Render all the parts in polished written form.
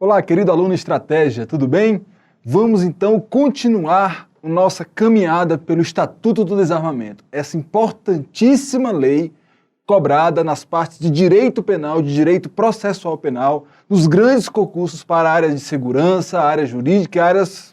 Olá, querido aluno Estratégia, tudo bem? Vamos então continuar a nossa caminhada pelo Estatuto do Desarmamento, essa importantíssima lei cobrada nas partes de direito penal, de direito processual penal, nos grandes concursos para a área de segurança, a área jurídica e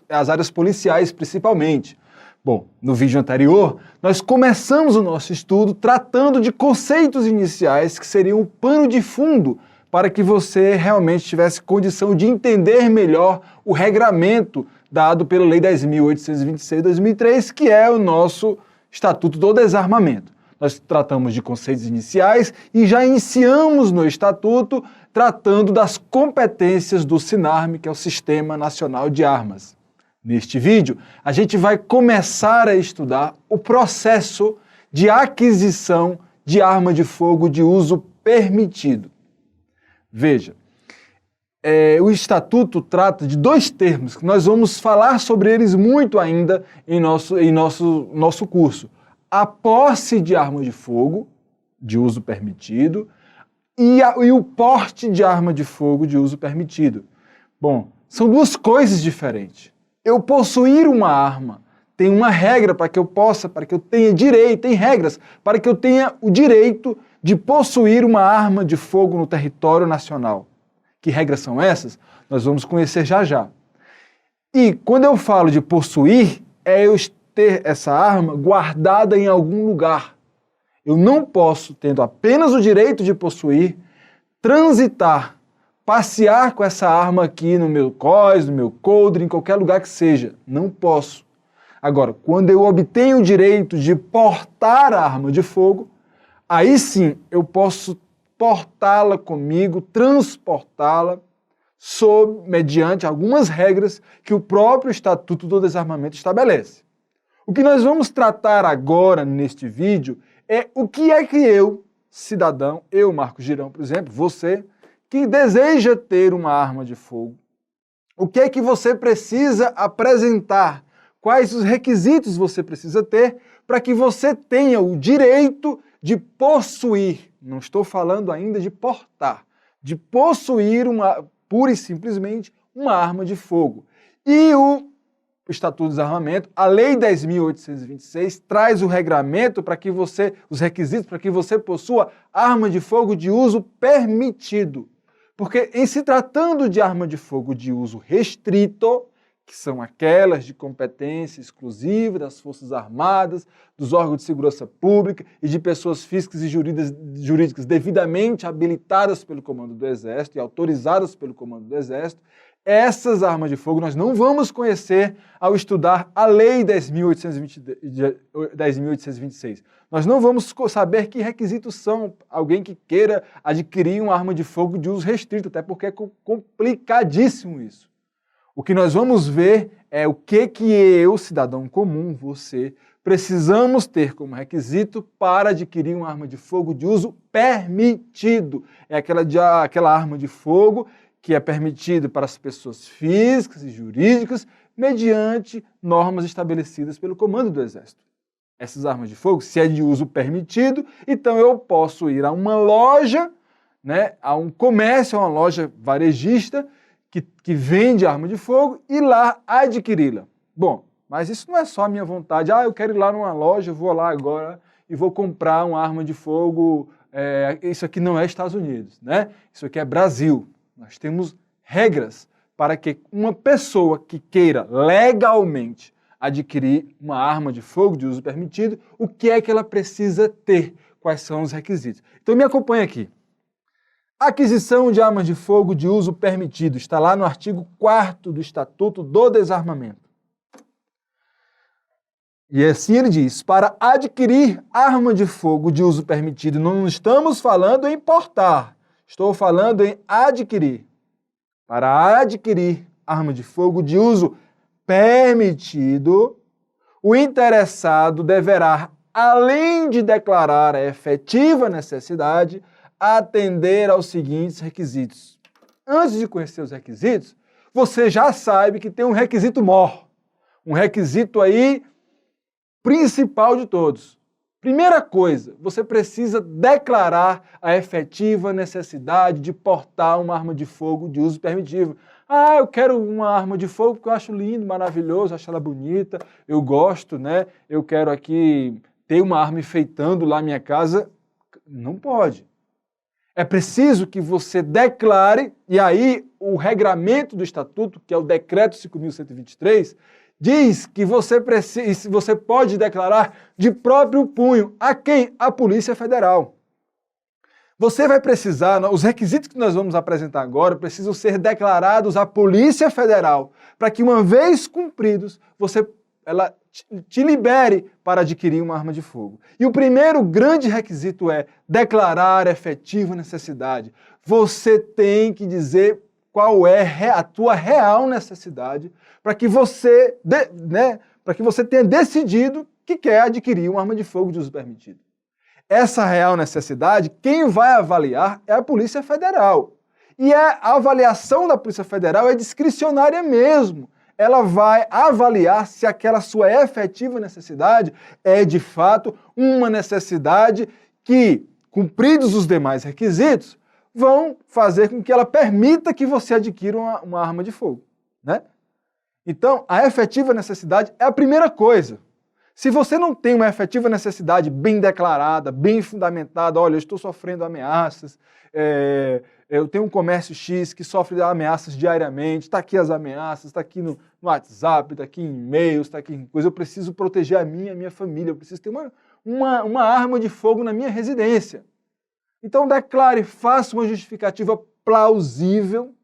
as áreas policiais principalmente. Bom, no vídeo anterior, nós começamos o nosso estudo tratando de conceitos iniciais que seriam o pano de fundo para que você realmente tivesse condição de entender melhor o regramento dado pela Lei 10.826 de 2003, que é o nosso Estatuto do Desarmamento. Nós tratamos de conceitos iniciais e já iniciamos no Estatuto tratando das competências do SINARME, que é o Sistema Nacional de Armas. Neste vídeo, a gente vai começar a estudar o processo de aquisição de arma de fogo de uso permitido. Veja, o Estatuto trata de dois termos, que nós vamos falar sobre eles muito ainda em nosso curso. A posse de arma de fogo de uso permitido e o porte de arma de fogo de uso permitido. Bom, são duas coisas diferentes. Eu possuir uma arma tem uma regra para que eu possa, para que eu tenha direito, tem regras para que eu tenha o direito de possuir uma arma de fogo no território nacional. Que regras são essas? Nós vamos conhecer já já. E quando eu falo de possuir, é eu ter essa arma guardada em algum lugar. Eu não posso, tendo apenas o direito de possuir, transitar, passear com essa arma aqui no meu COS, no meu coldre, em qualquer lugar que seja. Não posso. Agora, quando eu obtenho o direito de portar a arma de fogo, aí sim eu posso portá-la comigo, transportá-la, mediante algumas regras que o próprio Estatuto do Desarmamento estabelece. O que nós vamos tratar agora neste vídeo é o que é que eu, cidadão, eu, Marcos Girão, por exemplo, você, que deseja ter uma arma de fogo, o que é que você precisa apresentar? Quais os requisitos você precisa ter para que você tenha o direito de possuir, não estou falando ainda de portar, de possuir pura e simplesmente uma arma de fogo. E o Estatuto do Desarmamento, a Lei 10.826, traz o regramento para que os requisitos para que você possua arma de fogo de uso permitido. Porque em se tratando de arma de fogo de uso restrito, que são aquelas de competência exclusiva das Forças Armadas, dos órgãos de segurança pública e de pessoas físicas e jurídicas devidamente habilitadas pelo Comando do Exército e autorizadas pelo Comando do Exército, essas armas de fogo nós não vamos conhecer ao estudar a Lei 10.826. Nós não vamos saber que requisitos são alguém que queira adquirir uma arma de fogo de uso restrito, até porque é complicadíssimo isso. O que nós vamos ver é o que eu, cidadão comum, você, precisamos ter como requisito para adquirir uma arma de fogo de uso permitido. É aquela arma de fogo que é permitida para as pessoas físicas e jurídicas mediante normas estabelecidas pelo Comando do Exército. Essas armas de fogo, se é de uso permitido, então eu posso ir a uma loja, a um comércio, a uma loja varejista, que vende arma de fogo e lá adquiri-la. Bom, mas isso não é só a minha vontade. Eu quero ir lá numa loja, eu vou lá agora e vou comprar uma arma de fogo. Isso aqui não é Estados Unidos, Isso aqui é Brasil. Nós temos regras para que uma pessoa que queira legalmente adquirir uma arma de fogo de uso permitido, o que é que ela precisa ter? Quais são os requisitos? Então me acompanhe aqui. Aquisição de armas de fogo de uso permitido, está lá no artigo 4º do Estatuto do Desarmamento. E assim ele diz, para adquirir arma de fogo de uso permitido, não estamos falando em portar, estou falando em adquirir. Para adquirir arma de fogo de uso permitido, o interessado deverá, além de declarar a efetiva necessidade, atender aos seguintes requisitos. Antes de conhecer os requisitos, você já sabe que tem um requisito maior, um requisito aí principal de todos. Primeira coisa, você precisa declarar a efetiva necessidade de portar uma arma de fogo de uso permitido. Ah, eu quero uma arma de fogo porque eu acho lindo, maravilhoso, acho ela bonita, eu gosto, né? Eu quero aqui ter uma arma enfeitando lá a minha casa. Não pode. É preciso que você declare, e aí o regramento do Estatuto, que é o Decreto 5.123, diz que você pode declarar de próprio punho. A quem? A Polícia Federal. Você vai precisar, os requisitos que nós vamos apresentar agora precisam ser declarados à Polícia Federal, para que uma vez cumpridos, ela te libere para adquirir uma arma de fogo. E o primeiro grande requisito é declarar efetiva necessidade. Você tem que dizer qual é a tua real necessidade para que você tenha decidido que quer adquirir uma arma de fogo de uso permitido. Essa real necessidade, quem vai avaliar é a Polícia Federal. E a avaliação da Polícia Federal é discricionária mesmo. Ela vai avaliar se aquela sua efetiva necessidade é, de fato, uma necessidade que, cumpridos os demais requisitos, vão fazer com que ela permita que você adquira uma arma de fogo, né? Então, a efetiva necessidade é a primeira coisa. Se você não tem uma efetiva necessidade bem declarada, bem fundamentada, olha, eu estou sofrendo ameaças, eu tenho um comércio X que sofre ameaças diariamente, está aqui as ameaças, está aqui no WhatsApp, está aqui em e-mails, está aqui em coisa, eu preciso proteger a minha família, eu preciso ter uma arma de fogo na minha residência. Então declare, faça uma justificativa plausível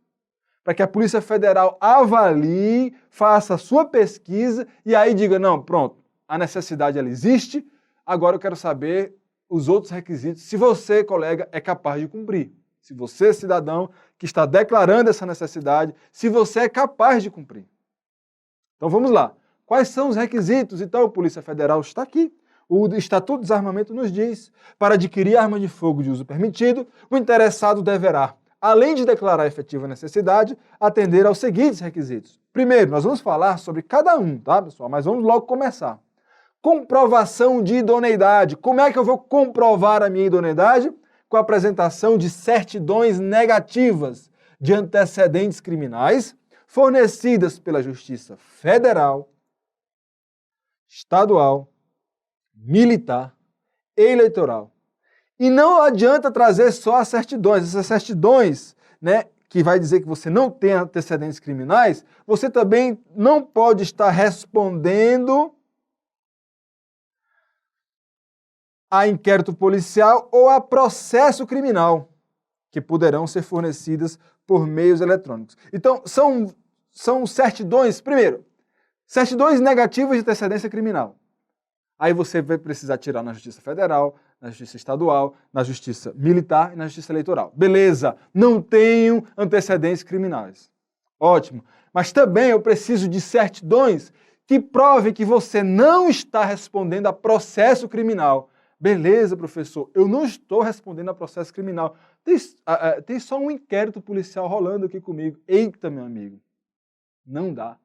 para que a Polícia Federal avalie, faça a sua pesquisa e aí diga, não, pronto, a necessidade ela existe, agora eu quero saber os outros requisitos, se você, colega, é capaz de cumprir. Se você, cidadão, que está declarando essa necessidade, se você é capaz de cumprir. Então vamos lá. Quais são os requisitos? Então a Polícia Federal está aqui. O Estatuto do Desarmamento nos diz, para adquirir arma de fogo de uso permitido, o interessado deverá, além de declarar a efetiva necessidade, atender aos seguintes requisitos. Primeiro, nós vamos falar sobre cada um, tá, pessoal? Mas vamos logo começar. Comprovação de idoneidade. Como é que eu vou comprovar a minha idoneidade? Com a apresentação de certidões negativas de antecedentes criminais fornecidas pela Justiça Federal, Estadual, Militar e Eleitoral. E não adianta trazer só as certidões. Essas certidões, né, que vai dizer que você não tem antecedentes criminais, você também não pode estar respondendo a inquérito policial ou a processo criminal, que poderão ser fornecidas por meios eletrônicos. Então, são certidões, primeiro, certidões negativas de antecedência criminal. Aí você vai precisar tirar na Justiça Federal, na Justiça Estadual, na Justiça Militar e na Justiça Eleitoral. Beleza, não tenho antecedentes criminais. Ótimo. Mas também eu preciso de certidões que provem que você não está respondendo a processo criminal. Beleza, professor, eu não estou respondendo a processo criminal. Tem só um inquérito policial rolando aqui comigo. Eita, meu amigo, não dá.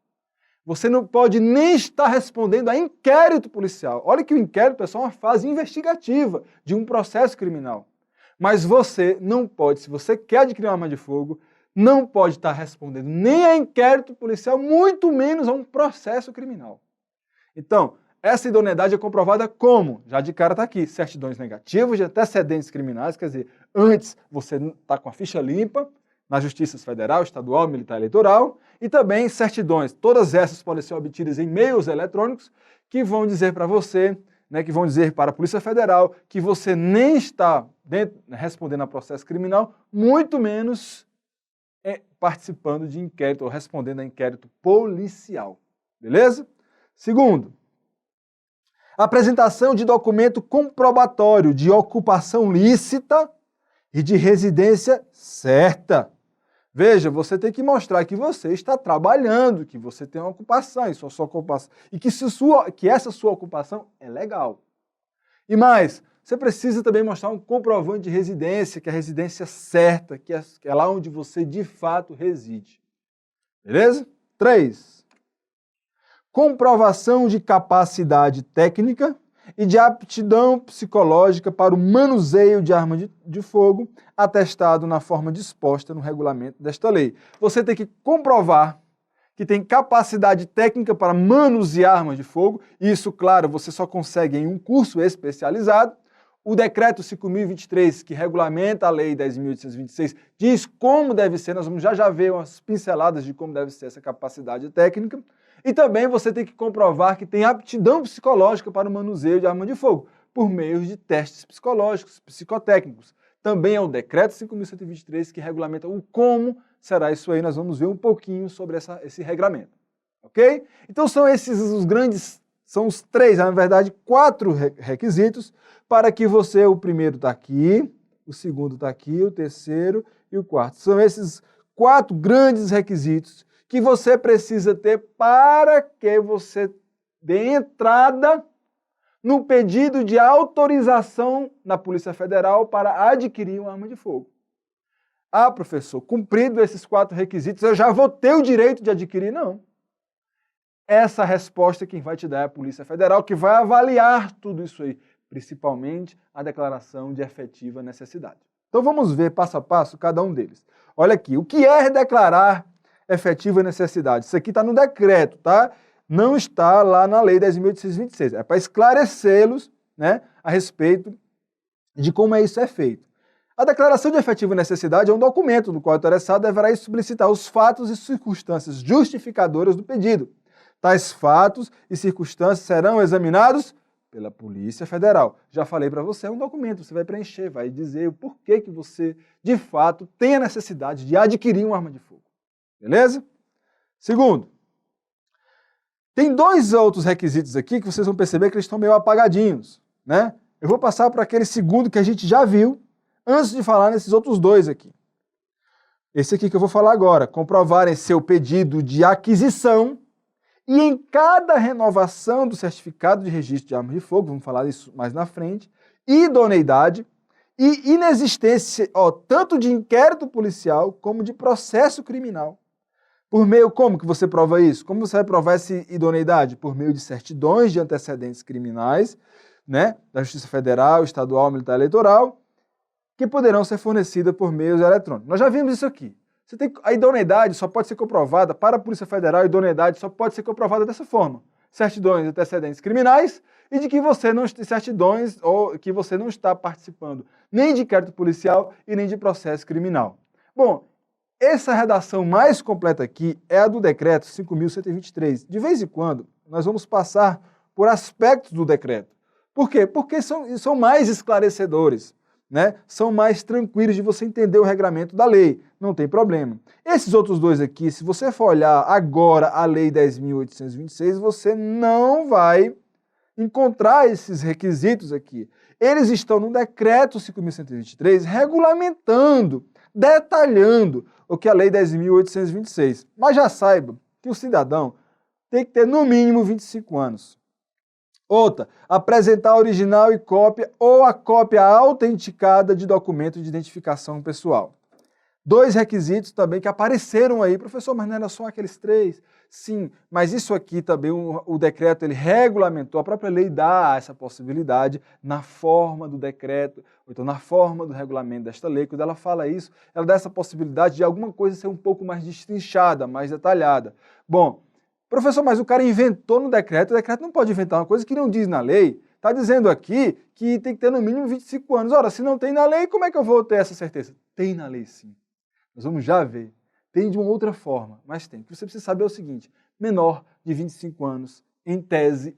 Você não pode nem estar respondendo a inquérito policial. Olha que o inquérito, pessoal, é uma fase investigativa de um processo criminal. Mas você não pode, se você quer adquirir uma arma de fogo, não pode estar respondendo nem a inquérito policial, muito menos a um processo criminal. Então, essa idoneidade é comprovada como? Já de cara está aqui, certidões negativas de antecedentes criminais, quer dizer, antes você está com a ficha limpa, na Justiça Federal, Estadual, Militar e Eleitoral, e também certidões. Todas essas podem ser obtidas em meios eletrônicos que vão dizer para você, né, que vão dizer para a Polícia Federal que você nem está respondendo a processo criminal, muito menos participando de inquérito ou respondendo a inquérito policial. Beleza? Segundo, apresentação de documento comprobatório de ocupação lícita e de residência certa. Veja, você tem que mostrar que você está trabalhando, que você tem uma ocupação, e que essa sua ocupação é legal. E mais, você precisa também mostrar um comprovante de residência, que é a residência certa, que é lá onde você de fato reside. Beleza? 3. Comprovação de capacidade técnica e de aptidão psicológica para o manuseio de arma de fogo, atestado na forma disposta no regulamento desta lei. Você tem que comprovar que tem capacidade técnica para manusear armas de fogo, e isso, claro, você só consegue em um curso especializado. O decreto 5.023, que regulamenta a lei 10.826, diz como deve ser, nós vamos já ver umas pinceladas de como deve ser essa capacidade técnica. E também você tem que comprovar que tem aptidão psicológica para o manuseio de arma de fogo, por meio de testes psicológicos, psicotécnicos. Também é o decreto 5.123 que regulamenta o como será isso aí, nós vamos ver um pouquinho sobre esse regramento, ok? Então são esses os grandes, são os três, na verdade, 4 requisitos para que você, o primeiro está aqui, o segundo está aqui, o terceiro e o quarto. São esses 4 grandes requisitos que você precisa ter para que você dê entrada no pedido de autorização na Polícia Federal para adquirir uma arma de fogo. Ah, professor, cumprido esses 4 requisitos, eu já vou ter o direito de adquirir? Não. Essa resposta quem vai te dar é a Polícia Federal, que vai avaliar tudo isso aí, principalmente a declaração de efetiva necessidade. Então vamos ver passo a passo cada um deles. Olha aqui, o que é declarar efetiva necessidade? Isso aqui está no decreto, tá? Não está lá na Lei 10.826. É para esclarecê-los, né, a respeito de como isso é feito. A declaração de efetiva necessidade é um documento no qual o interessado deverá explicitar os fatos e circunstâncias justificadoras do pedido. Tais fatos e circunstâncias serão examinados pela Polícia Federal. Já falei para você, é um documento, você vai preencher, vai dizer o porquê que você, de fato, tem a necessidade de adquirir uma arma de fogo. Beleza? Segundo, tem 2 outros requisitos aqui que vocês vão perceber que eles estão meio apagadinhos, né? Eu vou passar para aquele segundo que a gente já viu, antes de falar nesses outros 2 aqui. Esse aqui que eu vou falar agora, comprovarem seu pedido de aquisição e em cada renovação do certificado de registro de arma de fogo, vamos falar isso mais na frente, idoneidade e inexistência, tanto de inquérito policial como de processo criminal. Por meio, como que você prova isso? Como você vai provar essa idoneidade? Por meio de certidões de antecedentes criminais, né, da Justiça Federal, Estadual, Militar e Eleitoral, que poderão ser fornecidas por meios eletrônicos. Nós já vimos isso aqui. A idoneidade só pode ser comprovada para a Polícia Federal, a idoneidade só pode ser comprovada dessa forma. Certidões de antecedentes criminais e de que você não certidões ou que você não está participando nem de inquérito policial e nem de processo criminal. Bom, essa redação mais completa aqui é a do decreto 5.123. De vez em quando, nós vamos passar por aspectos do decreto. Por quê? Porque são mais esclarecedores, né? São mais tranquilos de você entender o regramento da lei, não tem problema. Esses outros 2 aqui, se você for olhar agora a Lei 10.826, você não vai encontrar esses requisitos aqui. Eles estão no decreto 5.123 regulamentando, detalhando o que é a Lei 10.826. Mas já saiba que o cidadão tem que ter no mínimo 25 anos. Outra, apresentar original e cópia ou a cópia autenticada de documento de identificação pessoal. 2 requisitos também que apareceram aí. Professor, mas não era só aqueles 3? Sim, mas isso aqui também, o decreto, ele regulamentou, a própria lei dá essa possibilidade na forma do decreto, ou então na forma do regulamento desta lei. Quando ela fala isso, ela dá essa possibilidade de alguma coisa ser um pouco mais destrinchada, mais detalhada. Bom, professor, mas o cara inventou no decreto, o decreto não pode inventar uma coisa que não diz na lei. Está dizendo aqui que tem que ter no mínimo 25 anos. Ora, se não tem na lei, como é que eu vou ter essa certeza? Tem na lei, sim. Nós vamos já ver. Tem de uma outra forma, mas tem. O que você precisa saber é o seguinte, menor de 25 anos, em tese,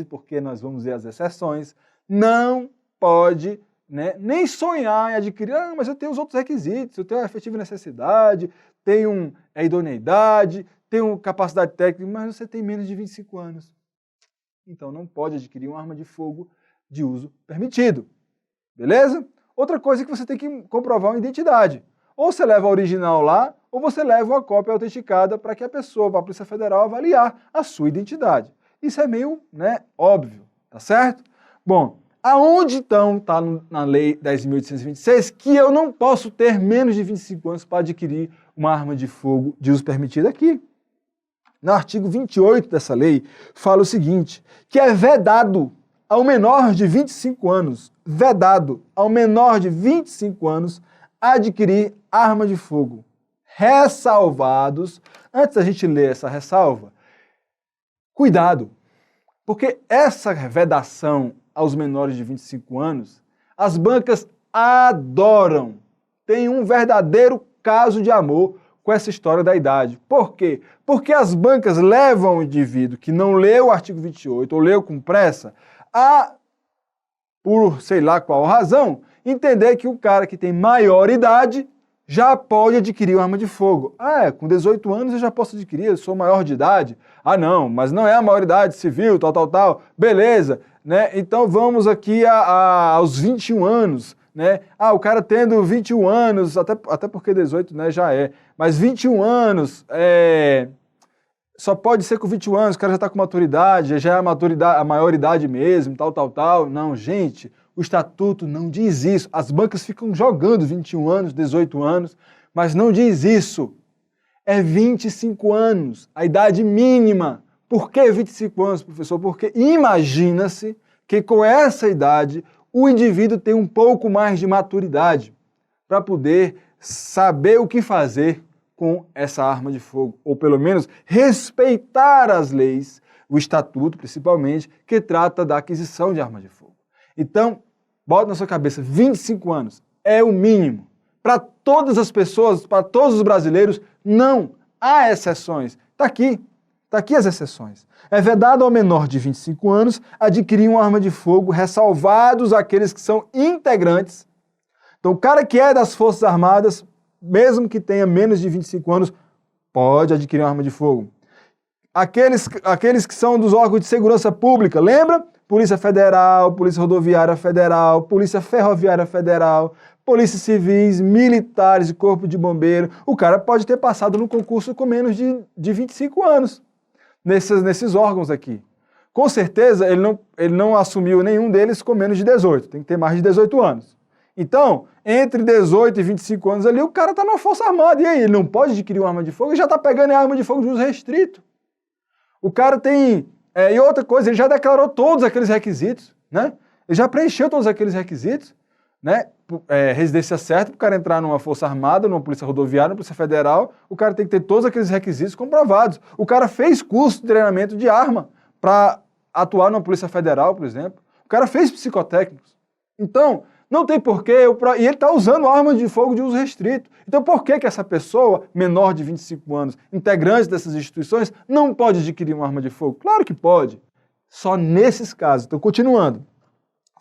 porque nós vamos ver as exceções, não pode, né, nem sonhar em adquirir, mas eu tenho os outros requisitos, eu tenho a efetiva necessidade, tenho a idoneidade, tenho capacidade técnica, mas você tem menos de 25 anos. Então não pode adquirir uma arma de fogo de uso permitido. Beleza? Outra coisa é que você tem que comprovar uma identidade. Ou você leva a original lá, ou você leva uma cópia autenticada para que a pessoa, para a Polícia Federal, avaliar a sua identidade. Isso é meio, né, óbvio, tá certo? Bom, aonde então está na Lei 10.826 que eu não posso ter menos de 25 anos para adquirir uma arma de fogo de uso permitido? Aqui. No artigo 28 dessa lei, fala o seguinte, que é vedado ao menor de 25 anos, vedado ao menor de 25 anos adquirir arma de fogo. Ressalvados, antes da gente ler essa ressalva, cuidado, porque essa vedação aos menores de 25 anos, as bancas adoram. Tem um verdadeiro caso de amor com essa história da idade. Por quê? Porque as bancas levam o indivíduo que não leu o artigo 28 ou leu com pressa a, por sei lá qual razão, entender que o cara que tem maior idade já pode adquirir uma arma de fogo. Com 18 anos eu já posso adquirir, eu sou maior de idade. Não, mas não é a maioridade civil, tal. Beleza, né? Então vamos aqui aos 21 anos. Né? O cara tendo 21 anos, até porque 18, né, já é, mas 21 anos, só pode ser com 21 anos, o cara já está com maturidade, já é a maioridade mesmo, tal. Não, gente, o estatuto não diz isso. As bancas ficam jogando 21 anos, 18 anos, mas não diz isso. É 25 anos, a idade mínima. Por que 25 anos, professor? Porque imagina-se que com essa idade o indivíduo tem um pouco mais de maturidade para poder saber o que fazer com essa arma de fogo, ou pelo menos respeitar as leis, o estatuto principalmente, que trata da aquisição de arma de fogo. Então, bota na sua cabeça, 25 anos é o mínimo. Para todas as pessoas, para todos os brasileiros, não há exceções. Está aqui as exceções. É vedado ao menor de 25 anos adquirir uma arma de fogo, ressalvados aqueles que são integrantes. Então, o cara que é das Forças Armadas, mesmo que tenha menos de 25 anos, pode adquirir uma arma de fogo. Aqueles que são dos órgãos de segurança pública, lembra? Polícia Federal, Polícia Rodoviária Federal, Polícia Ferroviária Federal, Polícia Civis, militares e Corpo de Bombeiro. O cara pode ter passado no concurso com menos de 25 anos. Nesses órgãos aqui. Com certeza, ele não assumiu nenhum deles com menos de 18, tem que ter mais de 18 anos. Então, entre 18 e 25 anos ali, o cara está na Força Armada, e aí, ele não pode adquirir uma arma de fogo e já está pegando a arma de fogo de uso restrito. O cara tem... e outra coisa, ele já declarou todos aqueles requisitos, né? Ele já preencheu todos aqueles requisitos, né? Residência certa para o cara entrar numa Força Armada, numa Polícia Rodoviária, numa Polícia Federal, o cara tem que ter todos aqueles requisitos comprovados. O cara fez curso de treinamento de arma para atuar numa Polícia Federal, por exemplo. O cara fez psicotécnicos. Então, não tem porquê, e ele está usando arma de fogo de uso restrito. Então, por que essa pessoa, menor de 25 anos, integrante dessas instituições, não pode adquirir uma arma de fogo? Claro que pode. Só nesses casos. Então, continuando.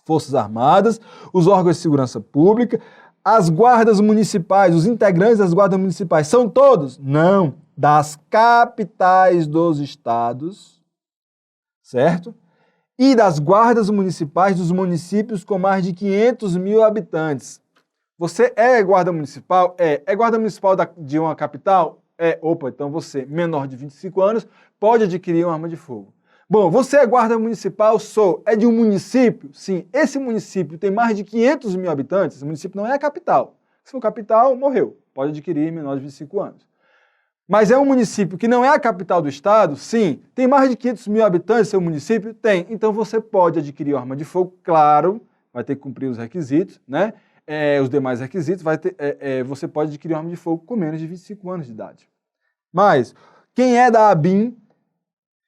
Forças Armadas, os órgãos de segurança pública, as guardas municipais, os integrantes das guardas municipais, são todos? Não. Das capitais dos estados, certo? E das guardas municipais dos municípios com mais de 500 mil habitantes. Você é guarda municipal? É guarda municipal de uma capital? Então você, menor de 25 anos, pode adquirir uma arma de fogo. Bom, você é guarda municipal? É de um município? Sim. Esse município tem mais de 500 mil habitantes? O município não é a capital. Se for capital, morreu. Pode adquirir menor de 25 anos. Mas é um município que não é a capital do estado? Sim. Tem mais de 500 mil habitantes seu município? Tem. Então você pode adquirir arma de fogo, claro, vai ter que cumprir os requisitos, né? Os demais requisitos, você pode adquirir arma de fogo com menos de 25 anos de idade. Mas, quem é da ABIN,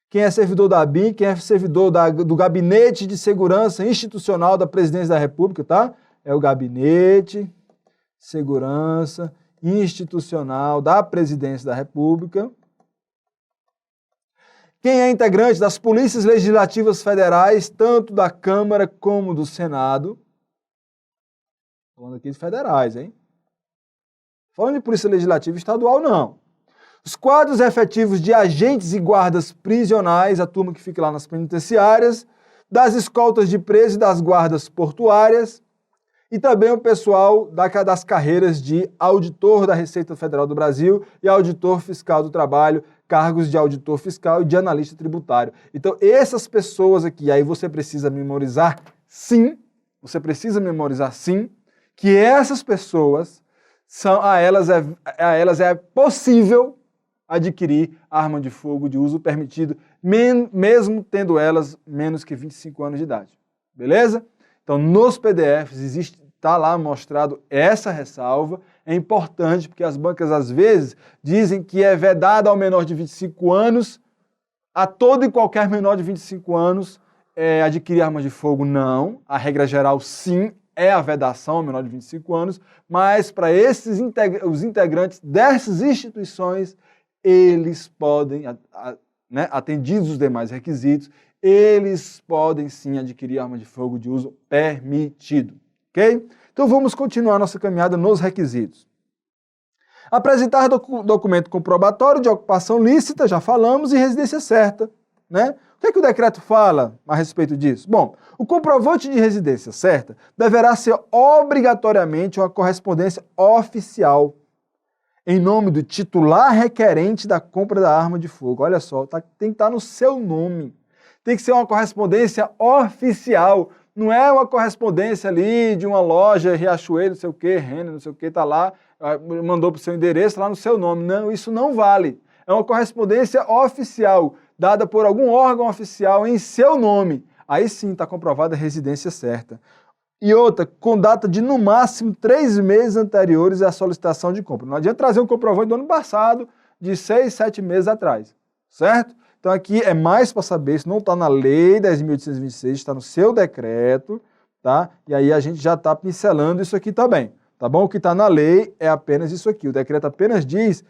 quem é servidor da ABIN, quem é servidor do Gabinete de Segurança Institucional da Presidência da República, tá? É o Gabinete de Segurança Institucional da Presidência da República. Quem é integrante das polícias legislativas federais, tanto da Câmara como do Senado. Falando aqui de federais, hein? Falando de polícia legislativa estadual, não. Os quadros efetivos de agentes e guardas prisionais, a turma que fica lá nas penitenciárias, das escoltas de presos e das guardas portuárias, e também o pessoal das carreiras de auditor da Receita Federal do Brasil e auditor fiscal do trabalho, cargos de auditor fiscal e de analista tributário. Então, essas pessoas aqui, aí você precisa memorizar sim, que essas pessoas, a elas é possível adquirir arma de fogo de uso permitido, mesmo tendo elas menos que 25 anos de idade. beleza? Então, nos PDFs está lá mostrado essa ressalva. É importante porque as bancas, às vezes, dizem que é vedado ao menor de 25 anos, a todo e qualquer menor de 25 anos adquirir arma de fogo. Não. A regra geral, sim, é a vedação ao menor de 25 anos, mas para os integrantes dessas instituições, eles podem, atendidos os demais requisitos, eles podem sim adquirir arma de fogo de uso permitido, ok? Então vamos continuar nossa caminhada nos requisitos. Apresentar documento comprobatório de ocupação lícita, já falamos, e residência certa, né? O que é que o decreto fala a respeito disso? Bom, o comprovante de residência certa deverá ser obrigatoriamente uma correspondência oficial em nome do titular requerente da compra da arma de fogo. Olha só, tem que estar no seu nome. Tem que ser uma correspondência oficial. Não é uma correspondência ali de uma loja, Riachuelo, não sei o que, Renner, não sei o que, tá lá, mandou para o seu endereço, lá no seu nome. Não, isso não vale. É uma correspondência oficial, dada por algum órgão oficial em seu nome. Aí sim está comprovada a residência certa. E outra, com data de no máximo 3 meses anteriores à solicitação de compra. Não adianta trazer um comprovante do ano passado, de 6, 7 meses atrás, certo? Então aqui é mais para saber, isso não está na lei 10.826, está no seu decreto, tá? E aí a gente já está pincelando isso aqui também, tá bom? O que está na lei é apenas isso aqui, o decreto apenas diz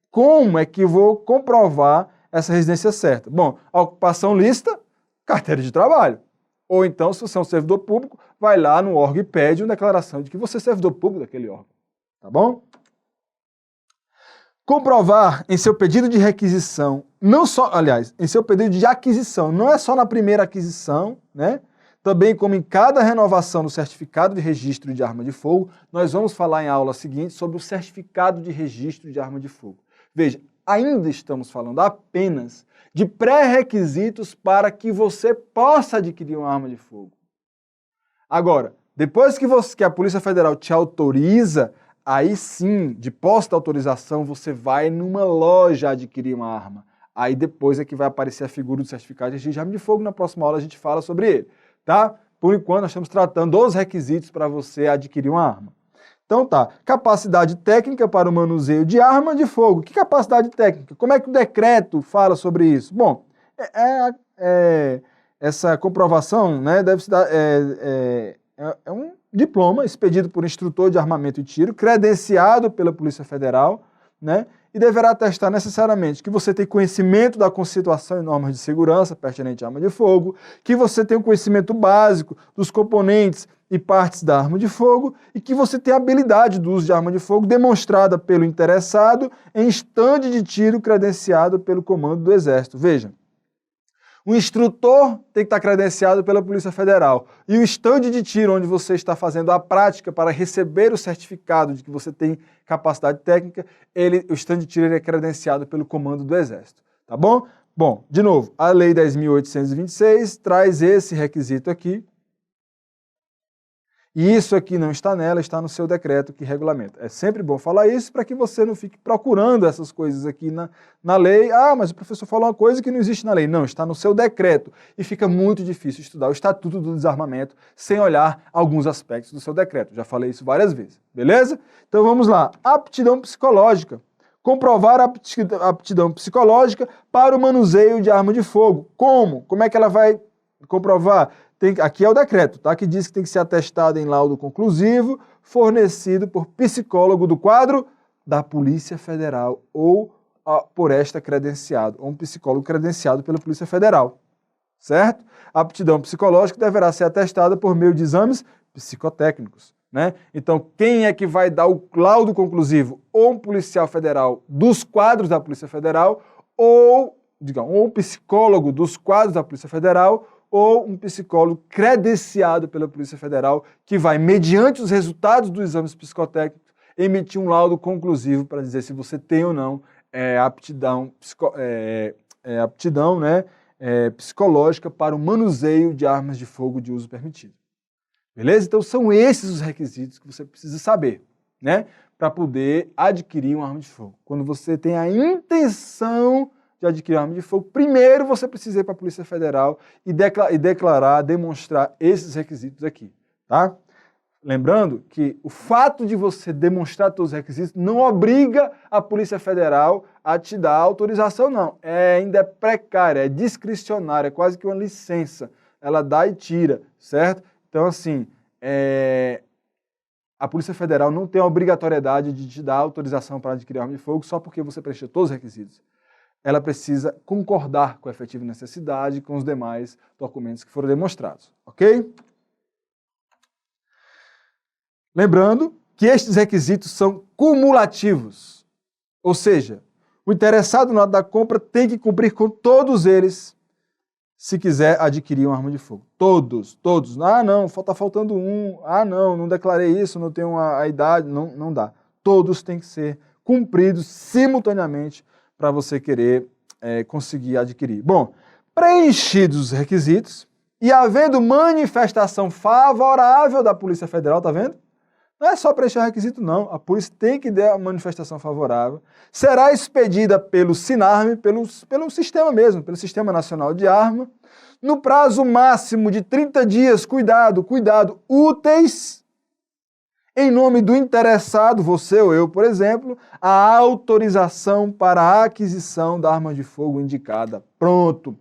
como é que vou comprovar essa residência certa. Bom, a ocupação lícita, carteira de trabalho. Ou então, se você é um servidor público, vai lá no órgão e pede uma declaração de que você é servidor público daquele órgão, tá bom? Comprovar em seu pedido de requisição, não só, aliás, em seu pedido de aquisição, não é só na primeira aquisição, né? Também como em cada renovação do certificado de registro de arma de fogo, nós vamos falar em aula seguinte sobre o certificado de registro de arma de fogo. Veja, ainda estamos falando apenas de pré-requisitos para que você possa adquirir uma arma de fogo. Agora, depois que a Polícia Federal te autoriza, aí sim, de posse da autorização, você vai numa loja adquirir uma arma. Aí depois é que vai aparecer a figura do certificado de registro de arma de fogo. Na próxima aula a gente fala sobre ele, tá? Por enquanto nós estamos tratando dos requisitos para você adquirir uma arma. Então tá, capacidade técnica para o manuseio de arma de fogo. Que capacidade técnica? Como é que o decreto fala sobre isso? Bom, essa comprovação, né, deve se dar, é um diploma expedido por instrutor de armamento e tiro, credenciado pela Polícia Federal, né, e deverá atestar necessariamente que você tem conhecimento da conceituação e normas de segurança pertinente à arma de fogo, que você tem um conhecimento básico dos componentes e partes da arma de fogo e que você tem a habilidade do uso de arma de fogo demonstrada pelo interessado em estande de tiro credenciado pelo Comando do Exército. Veja, o instrutor tem que estar credenciado pela Polícia Federal e o estande de tiro onde você está fazendo a prática para receber o certificado de que você tem capacidade técnica, o estande de tiro é credenciado pelo Comando do Exército, tá bom? Bom, de novo, a Lei 10.826 traz esse requisito aqui. E isso aqui não está nela, está no seu decreto que regulamenta. É sempre bom falar isso para que você não fique procurando essas coisas aqui na lei. Ah, mas o professor falou uma coisa que não existe na lei. Não, está no seu decreto. E fica muito difícil estudar o Estatuto do Desarmamento sem olhar alguns aspectos do seu decreto. Já falei isso várias vezes, beleza? Então vamos lá. Aptidão psicológica. Comprovar a aptidão psicológica para o manuseio de arma de fogo. Como? Como é que ela vai comprovar? Aqui é o decreto, tá? Que diz que tem que ser atestado em laudo conclusivo, fornecido por psicólogo do quadro da Polícia Federal ou por esta credenciado, ou um psicólogo credenciado pela Polícia Federal, certo? A aptidão psicológica deverá ser atestada por meio de exames psicotécnicos, né? Então, quem é que vai dar o laudo conclusivo? Ou um policial federal dos quadros da Polícia Federal, ou um psicólogo dos quadros da Polícia Federal, ou um psicólogo credenciado pela Polícia Federal que vai, mediante os resultados dos exames psicotécnicos, emitir um laudo conclusivo para dizer se você tem ou não aptidão psicológica para o manuseio de armas de fogo de uso permitido. Beleza? Então são esses os requisitos que você precisa saber, né, para poder adquirir uma arma de fogo. Quando você tem a intenção de adquirir arma de fogo, primeiro você precisa ir para a Polícia Federal e demonstrar esses requisitos aqui, tá? Lembrando que o fato de você demonstrar todos os requisitos não obriga a Polícia Federal a te dar autorização, não. Ainda é precária, é discricionária, é quase que uma licença. Ela dá e tira, certo? Então, assim, a Polícia Federal não tem a obrigatoriedade de te dar autorização para adquirir arma de fogo só porque você preencheu todos os requisitos. Ela precisa concordar com a efetiva necessidade e com os demais documentos que foram demonstrados, ok? Lembrando que estes requisitos são cumulativos, ou seja, o interessado na hora da compra tem que cumprir com todos eles se quiser adquirir uma arma de fogo. Todos. Ah, não, está faltando um. Ah, não declarei isso, não tenho a idade. Não dá. Todos têm que ser cumpridos simultaneamente para você querer conseguir adquirir. Bom, preenchidos os requisitos e havendo manifestação favorável da Polícia Federal, tá vendo? Não é só preencher o requisito, não. A polícia tem que dar a manifestação favorável. Será expedida pelo SINARME, pelo sistema mesmo, pelo Sistema Nacional de Arma, no prazo máximo de 30 dias, cuidado, úteis, em nome do interessado, você ou eu, por exemplo, a autorização para a aquisição da arma de fogo indicada. Pronto.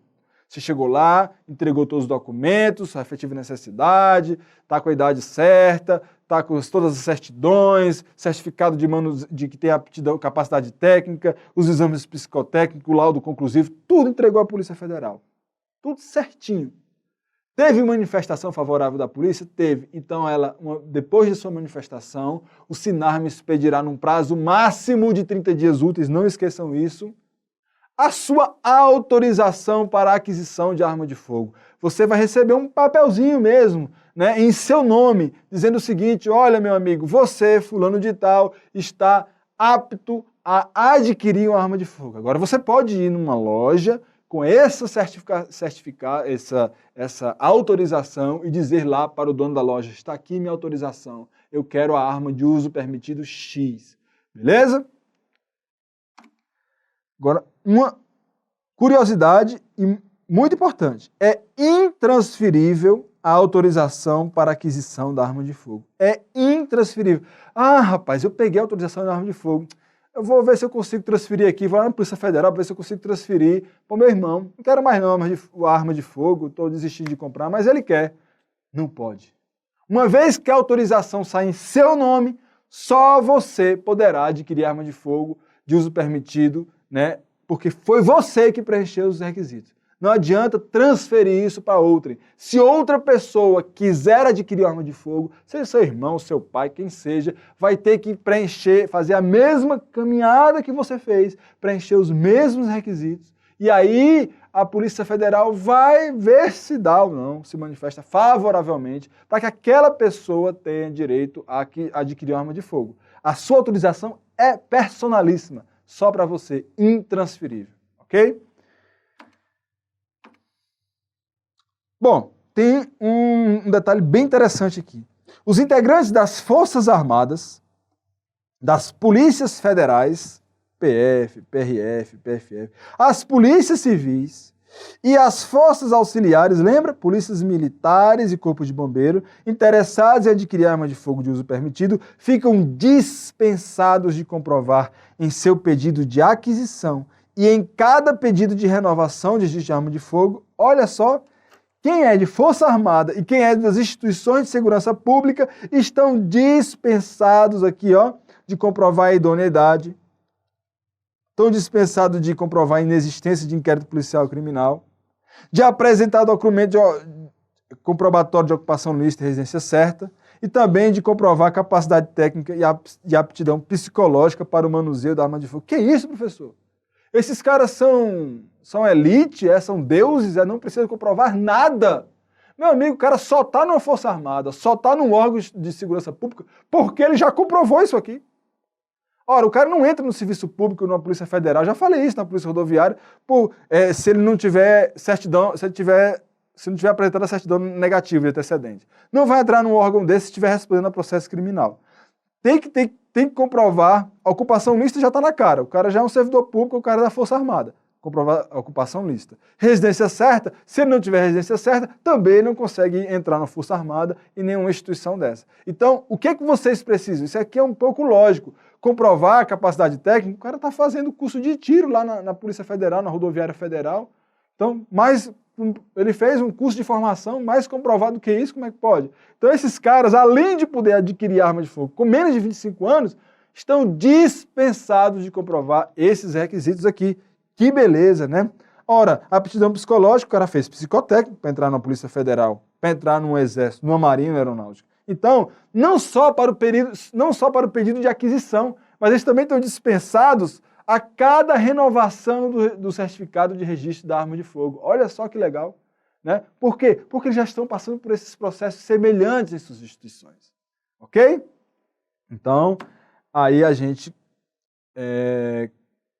Você chegou lá, entregou todos os documentos, a efetiva necessidade, está com a idade certa, está com todas as certidões, certificado de que tem aptidão, capacidade técnica, os exames psicotécnicos, o laudo conclusivo, tudo entregou à Polícia Federal. Tudo certinho. Teve manifestação favorável da polícia? Teve. Então, depois de sua manifestação, o SINARME expedirá num prazo máximo de 30 dias úteis, não esqueçam isso, a sua autorização para a aquisição de arma de fogo. Você vai receber um papelzinho mesmo, né, em seu nome, dizendo o seguinte: olha, meu amigo, você, fulano de tal, está apto a adquirir uma arma de fogo. Agora, você pode ir numa loja com essa autorização e dizer lá para o dono da loja: está aqui minha autorização, eu quero a arma de uso permitido X. Beleza? Agora, uma curiosidade muito importante: é intransferível a autorização para aquisição da arma de fogo. É intransferível. Ah, rapaz, eu peguei a autorização da arma de fogo, eu vou ver se eu consigo transferir aqui, vou lá na Polícia Federal para ver se eu consigo transferir para o meu irmão. Não quero mais não a arma de fogo, estou desistindo de comprar, mas ele quer. Não pode. Uma vez que a autorização sai em seu nome, só você poderá adquirir arma de fogo de uso permitido, né? Porque foi você que preencheu os requisitos. Não adianta transferir isso para outrem. Se outra pessoa quiser adquirir arma de fogo, seja seu irmão, seu pai, quem seja, vai ter que fazer a mesma caminhada que você fez, preencher os mesmos requisitos. E aí a Polícia Federal vai ver se dá ou não, se manifesta favoravelmente, para que aquela pessoa tenha direito a adquirir arma de fogo. A sua autorização é personalíssima, só para você, intransferível, ok? Bom, tem um detalhe bem interessante aqui. Os integrantes das Forças Armadas, das Polícias Federais, PF, PRF, PFF, as Polícias Civis e as Forças Auxiliares, lembra? Polícias Militares e Corpo de Bombeiro, interessados em adquirir arma de fogo de uso permitido, ficam dispensados de comprovar em seu pedido de aquisição e em cada pedido de renovação de registro de arma de fogo, olha só, quem é de Força Armada e quem é das instituições de segurança pública estão dispensados aqui, ó, de comprovar a idoneidade, estão dispensados de comprovar a inexistência de inquérito policial criminal, de apresentar documento comprobatório de ocupação lícita e residência certa, e também de comprovar capacidade técnica e aptidão psicológica para o manuseio da arma de fogo. Que isso, professor? Esses caras são elite, são deuses, não precisa comprovar nada. Meu amigo, o cara só está numa Força Armada, só está num órgão de segurança pública porque ele já comprovou isso aqui. Ora, o cara não entra no serviço público, numa Polícia Federal, já falei isso na Polícia Rodoviária, se ele não tiver certidão, se não tiver apresentado a certidão negativa de antecedente. Não vai entrar num órgão desse se estiver respondendo a processo criminal. Tem que comprovar, a ocupação lícita já está na cara, o cara já é um servidor público, o cara é da Força Armada. comprovar a ocupação lícita. Residência certa, se ele não tiver residência certa, também ele não consegue entrar na Força Armada em nenhuma instituição dessa. Então, o que vocês precisam? Isso aqui é um pouco lógico. Comprovar a capacidade técnica, o cara está fazendo curso de tiro lá na Polícia Federal, na Rodoviária Federal. Então, ele fez um curso de formação, mais comprovado do que isso, como é que pode? Então, esses caras, além de poder adquirir arma de fogo com menos de 25 anos, estão dispensados de comprovar esses requisitos aqui. Que beleza, né? Ora, aptidão psicológica, o cara fez psicotécnico para entrar na Polícia Federal, para entrar no Exército, numa Marinha, na Aeronáutica. Então, não só para o pedido de aquisição, mas eles também estão dispensados a cada renovação do certificado de registro da arma de fogo. Olha só que legal, né? Por quê? Porque eles já estão passando por esses processos semelhantes em suas instituições. Ok? Então, aí a gente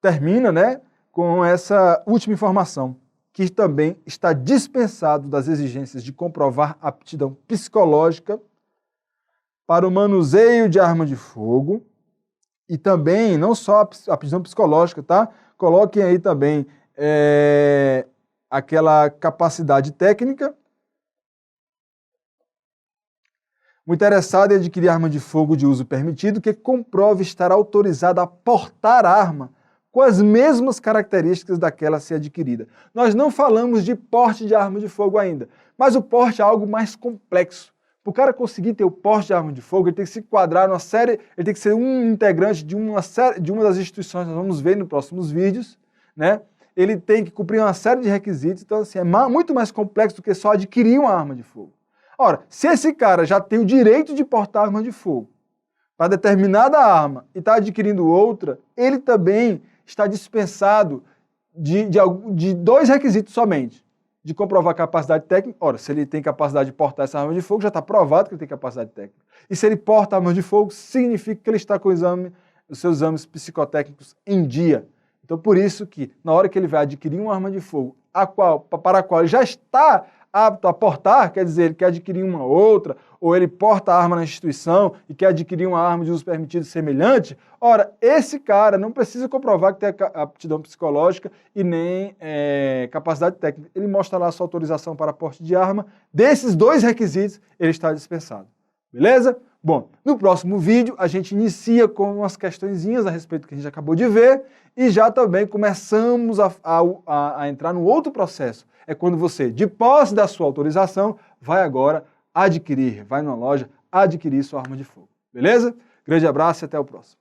termina, né, com essa última informação, que também está dispensado das exigências de comprovar aptidão psicológica para o manuseio de arma de fogo e também, não só a aptidão psicológica, tá? Coloquem aí também aquela capacidade técnica. O interessado em adquirir arma de fogo de uso permitido que comprove estar autorizado a portar arma com as mesmas características daquela a ser adquirida. Nós não falamos de porte de arma de fogo ainda, mas o porte é algo mais complexo. Para o cara conseguir ter o porte de arma de fogo, ele tem que se enquadrar numa série, ele tem que ser um integrante de uma das instituições, nós vamos ver nos próximos vídeos, né? Ele tem que cumprir uma série de requisitos, então assim, é muito mais complexo do que só adquirir uma arma de fogo. Ora, se esse cara já tem o direito de portar arma de fogo para determinada arma e está adquirindo outra, ele também está dispensado de dois requisitos somente. De comprovar capacidade técnica. Ora, se ele tem capacidade de portar essa arma de fogo, já está provado que ele tem capacidade técnica. E se ele porta arma de fogo, significa que ele está com os seus exames psicotécnicos em dia. Então, por isso que, na hora que ele vai adquirir uma arma de fogo, para a qual ele já está apto a portar, quer dizer, ele quer adquirir uma outra, ou ele porta a arma na instituição e quer adquirir uma arma de uso permitido semelhante, ora, esse cara não precisa comprovar que tem aptidão psicológica e nem capacidade técnica. Ele mostra lá a sua autorização para porte de arma. Desses dois requisitos, ele está dispensado. Beleza? Bom, no próximo vídeo a gente inicia com umas questõezinhas a respeito do que a gente acabou de ver e já também começamos a entrar no outro processo. É quando você, de posse da sua autorização, vai agora vai numa loja adquirir sua arma de fogo. Beleza? Grande abraço e até o próximo.